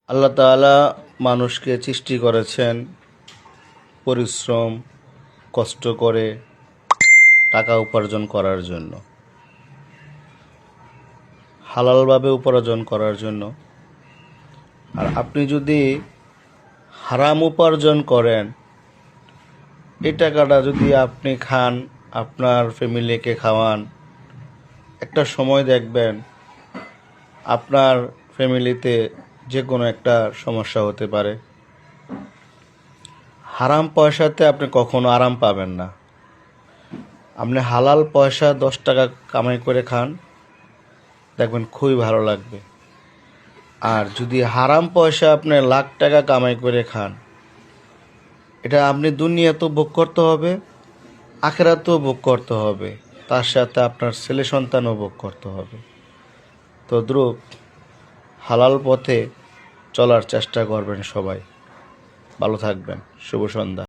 আল্লাহ তাআলা মানুষকে সৃষ্টি করেছেন পরিশ্রম কষ্ট করে টাকা উপার্জন করার জন্য, হালালভাবে উপার্জন করার জন্য। আর আপনি যদি হারাম উপার্জন করেন, এই টাকাটা যদি আপনি খান, আপনার ফ্যামিলিকে খাওয়ান, একটা সময় দেখবেন আপনার ফ্যামিলিতে যে কোনো একটা সমস্যা হতে পারে। হারাম পয়সাতে আপনি কখনো আরাম পাবেন না। আপনি হালাল পয়সা 10 টাকা কামাই করে খান, দেখবেন খুবই ভালো লাগবে। আর যদি হারাম পয়সা আপনি লাখ টাকা কামাই করে খান, এটা আপনি দুনিয়াতেও ভোগ করতে হবে, আখিরাতেও ভোগ করতে হবে, তার সাথে আপনার ছেলে সন্তানও ভোগ করতে হবে। তো দ্রুত হালাল পথে চলার চেষ্টা করবেন সবাই। ভালো থাকবেন। শুভ সন্ধ্যা।